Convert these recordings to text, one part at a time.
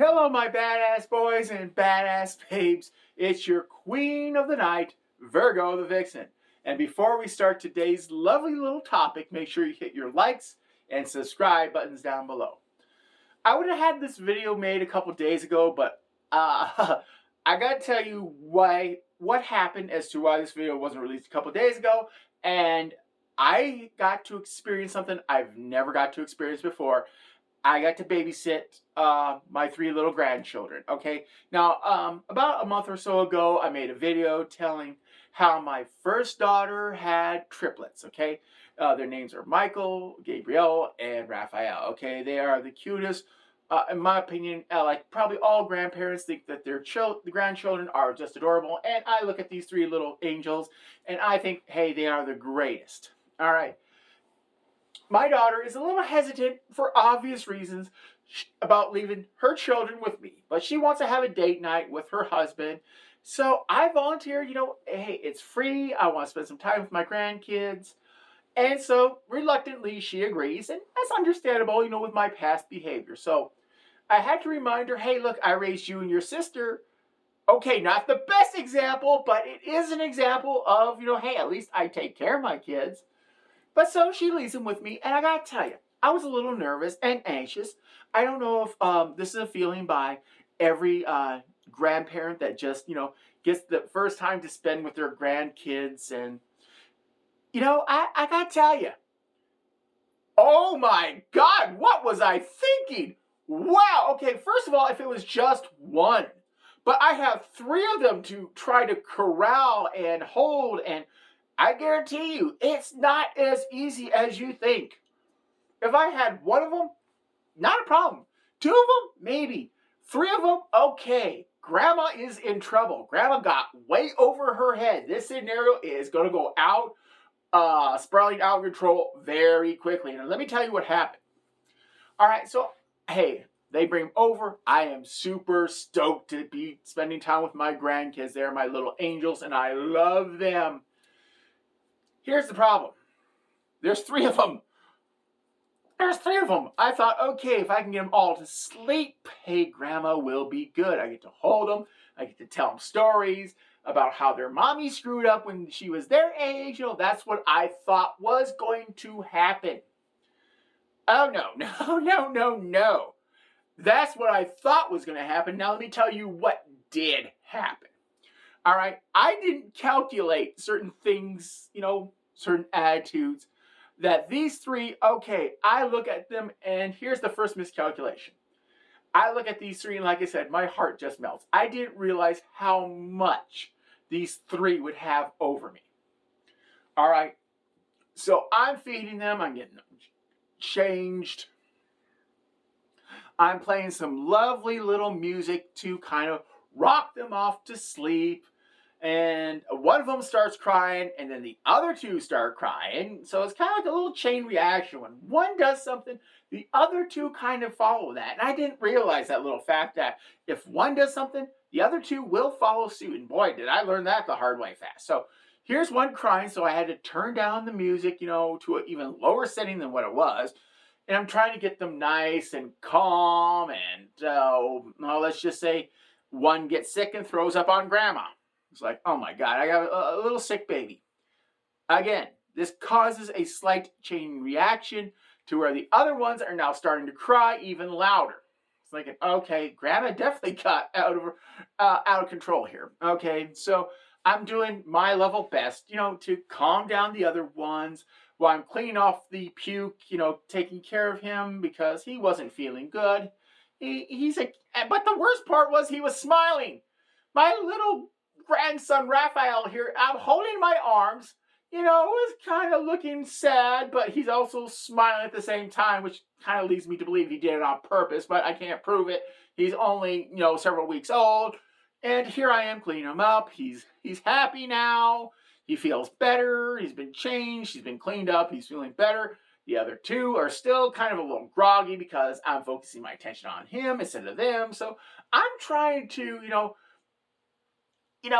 Hello, my badass boys and badass babes. It's your queen of the night, Virgo the Vixen. And before we start today's lovely little topic, make sure you hit your likes and subscribe buttons down below. I would have had this video made a couple days ago, but I gotta tell you what happened as to why this video wasn't released a couple days ago. And I got to experience something I've never got to experience before. I got to babysit my 3 little grandchildren, okay? Now, about a month or so ago, I made a video telling how my first daughter had triplets, okay? Their names are Michael, Gabriel, and Raphael, okay? They are the cutest. In my opinion, like probably all grandparents think that the grandchildren are just adorable, and I look at these 3 little angels, and I think, hey, they are the greatest, all right? My daughter is a little hesitant, for obvious reasons, about leaving her children with me. But she wants to have a date night with her husband. So I volunteered, hey, it's free. I want to spend some time with my grandkids. And so, reluctantly, she agrees. And that's understandable, with my past behavior. So I had to remind her, hey, look, I raised you and your sister. Okay, not the best example, but it is an example of, hey, at least I take care of my kids. But so she leaves them with me, and I gotta tell you, I was a little nervous and anxious. I don't know if this is a feeling by every grandparent that just, gets the first time to spend with their grandkids. And, I gotta tell you, oh my God, what was I thinking? Wow, okay, first of all, if it was just one, but I have 3 of them to try to corral and hold, and I guarantee you, it's not as easy as you think. If I had 1 of them, not a problem. 2 of them, maybe. 3 of them, okay. Grandma is in trouble. Grandma got way over her head. This scenario is going to go out, spiraling out of control very quickly. And let me tell you what happened. All right, so, hey, they bring them over. I am super stoked to be spending time with my grandkids. They're my little angels, and I love them. Here's the problem. There's 3 of them. I thought, okay, if I can get them all to sleep, hey, Grandma will be good. I get to hold them. I get to tell them stories about how their mommy screwed up when she was their age. That's what I thought was going to happen. Oh, no. That's what I thought was going to happen. Now let me tell you what did happen. All right, I didn't calculate certain things, certain attitudes, that these 3, okay, I look at them, and here's the first miscalculation. I look at these 3, and like I said, my heart just melts. I didn't realize how much these 3 would have over me. All right, so I'm feeding them, I'm getting them changed. I'm playing some lovely little music to kind of rock them off to sleep. And 1 of them starts crying, and then the other 2 start crying. So it's kind of like a little chain reaction. When 1 does something, the other 2 kind of follow that. And I didn't realize that little fact that if 1 does something, the other 2 will follow suit. And boy, did I learn that the hard way fast. So here's 1 crying, so I had to turn down the music, to an even lower setting than what it was. And I'm trying to get them nice and calm. And let's just say 1 gets sick and throws up on Grandma. It's like, oh my God, I got a little sick baby. Again, this causes a slight chain reaction to where the other ones are now starting to cry even louder. It's like, okay, Grandma definitely got out of control here. Okay, so I'm doing my level best, to calm down the other ones while I'm cleaning off the puke, taking care of him because he wasn't feeling good. But the worst part was he was smiling. My little grandson Raphael here, I'm holding my arms, was kind of looking sad, but he's also smiling at the same time, which kind of leads me to believe he did it on purpose, but I can't prove it. He's only, several weeks old, and here I am cleaning him up. He's happy now. He feels better. He's been changed. He's been cleaned up. He's feeling better. The other 2 are still kind of a little groggy because I'm focusing my attention on him instead of them. So I'm trying to,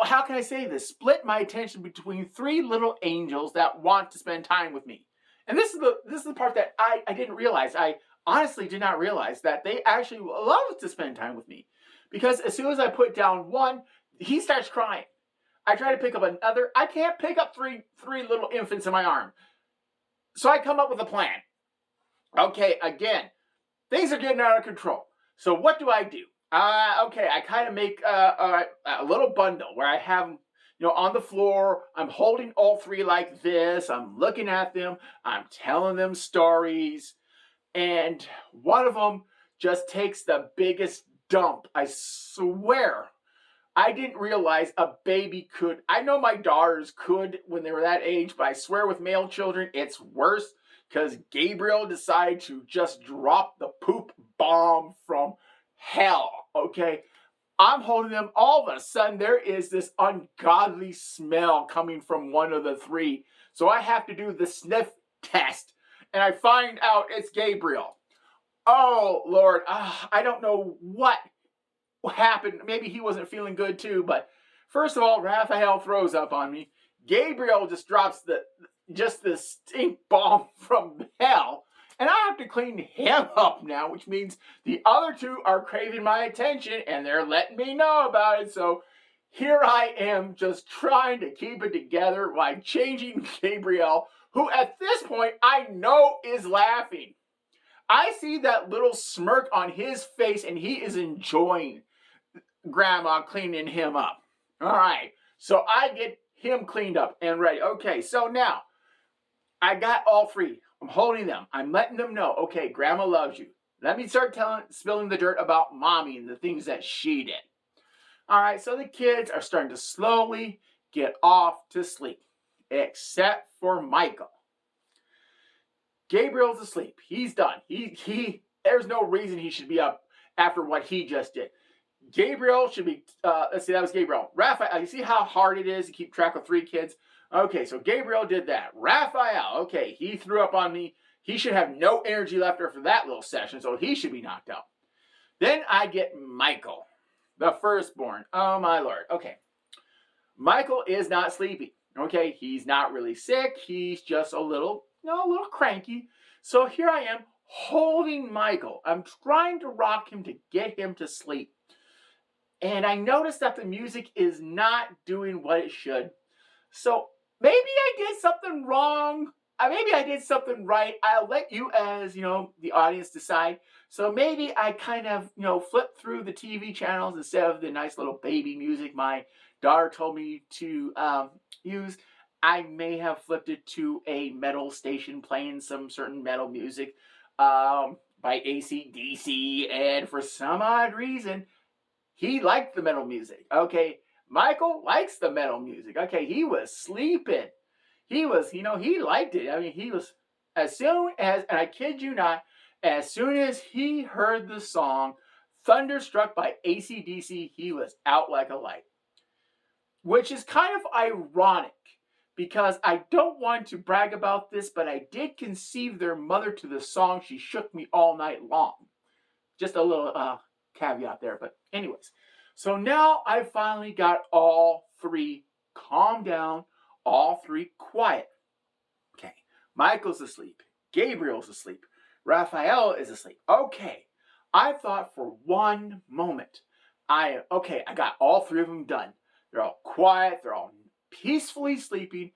how can I say this? Split my attention between 3 little angels that want to spend time with me. And this is the part that I didn't realize. honestly did not realize that they actually love to spend time with me. Because as soon as I put down one, he starts crying. I try to pick up another. I can't pick up three little infants in my arm. So I come up with a plan. Okay, again, things are getting out of control. So what do I do? Okay, I kind of make a little bundle where I have them, on the floor. I'm holding all three like this. I'm looking at them. I'm telling them stories. And one of them just takes the biggest dump. I swear. I didn't realize a baby could. I know my daughters could when they were that age, but I swear with male children, it's worse because Gabriel decided to just drop the poop bomb from hell, okay? I'm holding them. All of a sudden, there is this ungodly smell coming from one of the three. So I have to do the sniff test, and I find out it's Gabriel. Oh, Lord, I don't know what happened. Maybe he wasn't feeling good too, but first of all, Raphael throws up on me. Gabriel just drops the stink bomb from hell, and I have to clean him up now, which means the other two are craving my attention and they're letting me know about it. So here I am just trying to keep it together while changing Gabriel, who at this point I know is laughing. I see that little smirk on his face and he is enjoying Grandma cleaning him up. All right, so I get him cleaned up and ready. Okay, so now I got all three. I'm holding them. I'm letting them know, okay, Grandma loves you. Let me start spilling the dirt about Mommy and the things that she did. All right, so the kids are starting to slowly get off to sleep, except for Michael. Gabriel's asleep. He's done. There's no reason he should be up after what he just did. Gabriel should be, let's see, that was Gabriel. Raphael, you see how hard it is to keep track of three kids? Okay, so Gabriel did that. Raphael, okay, he threw up on me. He should have no energy left after that little session, so he should be knocked out. Then I get Michael, the firstborn. Oh, my Lord. Okay, Michael is not sleeping. Okay, he's not really sick. He's just a little cranky. So here I am holding Michael. I'm trying to rock him to get him to sleep. And I noticed that the music is not doing what it should. So maybe I did something wrong. Maybe I did something right. I'll let you as, the audience decide. So maybe I kind of, flipped through the TV channels instead of the nice little baby music my daughter told me to use. I may have flipped it to a metal station playing some certain metal music by AC/DC. And for some odd reason, he liked the metal music. Okay, Michael likes the metal music. Okay, he was sleeping. He was, he liked it. I mean, he was, as soon as, and I kid you not, as soon as he heard the song Thunderstruck by AC/DC, he was out like a light. Which is kind of ironic because I don't want to brag about this, but I did conceive their mother to the song She Shook Me All Night Long. Just a little caveat there, but anyways. So now I finally got all three calmed down, all three quiet. Okay, Michael's asleep. Gabriel's asleep. Raphael is asleep. Okay, I thought for one moment, I got all three of them done. They're all quiet. They're all peacefully sleeping.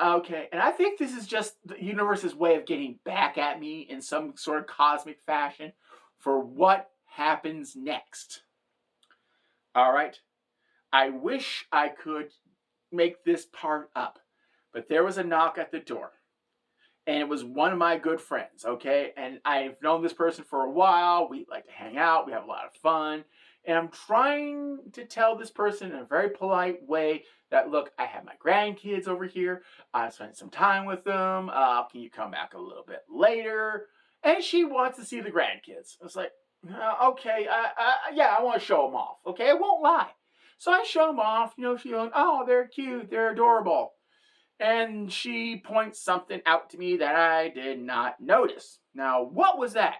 Okay, and I think this is just the universe's way of getting back at me in some sort of cosmic fashion for what happens next. All right, I wish I could make this part up, but there was a knock at the door, and it was one of my good friends, okay? And I've known this person for a while. We like to hang out. We have a lot of fun. And I'm trying to tell this person in a very polite way that, look, I have my grandkids over here. I spent some time with them. Can you come back a little bit later? And she wants to see the grandkids. I was like, okay, yeah, I want to show them off. Okay, I won't lie. So I show them off. She's going, oh, they're cute. They're adorable. And she points something out to me that I did not notice. Now, what was that?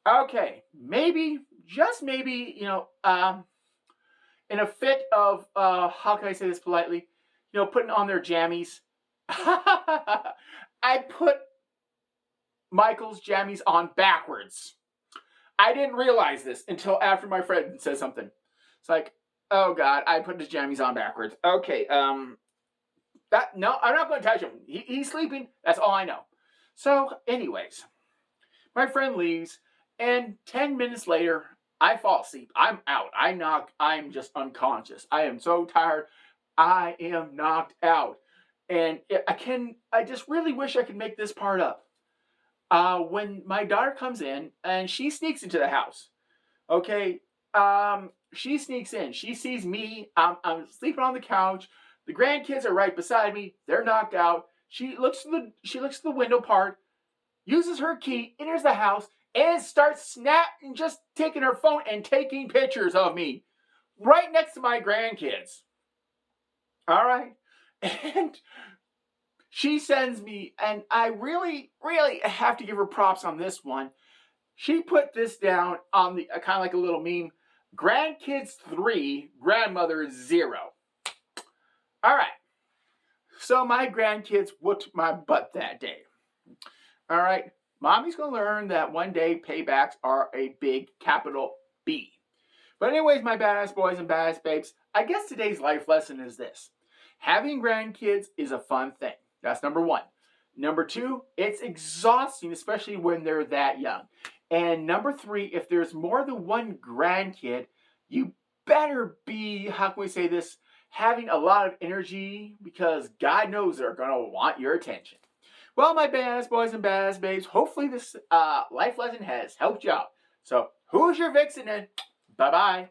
Okay, maybe, just maybe, in a fit of, how can I say this politely? Putting on their jammies. I put Michael's jammies on backwards. I didn't realize this until after my friend said something. It's like, oh God, I put his jammies on backwards. Okay, no, I'm not going to touch him. He's sleeping. That's all I know. So, anyways, my friend leaves, and 10 minutes later, I fall asleep. I'm out. I'm just unconscious. I am so tired. I am knocked out. And I just really wish I could make this part up. When my daughter comes in and she sneaks into the house, okay, she sneaks in. She sees me. I'm sleeping on the couch. The grandkids are right beside me. They're knocked out. She looks to the window part, uses her key, enters the house, and starts snapping, just taking her phone and taking pictures of me right next to my grandkids. All right, and she sends me, and I really, really have to give her props on this one. She put this down on the kind of like a little meme. Grandkids 3, grandmother 0. All right. So my grandkids whooped my butt that day. All right. Mommy's going to learn that one day paybacks are a big capital B. But anyways, my badass boys and badass babes, I guess today's life lesson is this. Having grandkids is a fun thing. That's number one. Number two, it's exhausting, especially when they're that young. And number three, if there's more than one grandkid, you better be, how can we say this, having a lot of energy, because God knows they're going to want your attention. Well, my badass boys and badass babes, hopefully this life lesson has helped you out. So, who's your vixen, and bye-bye.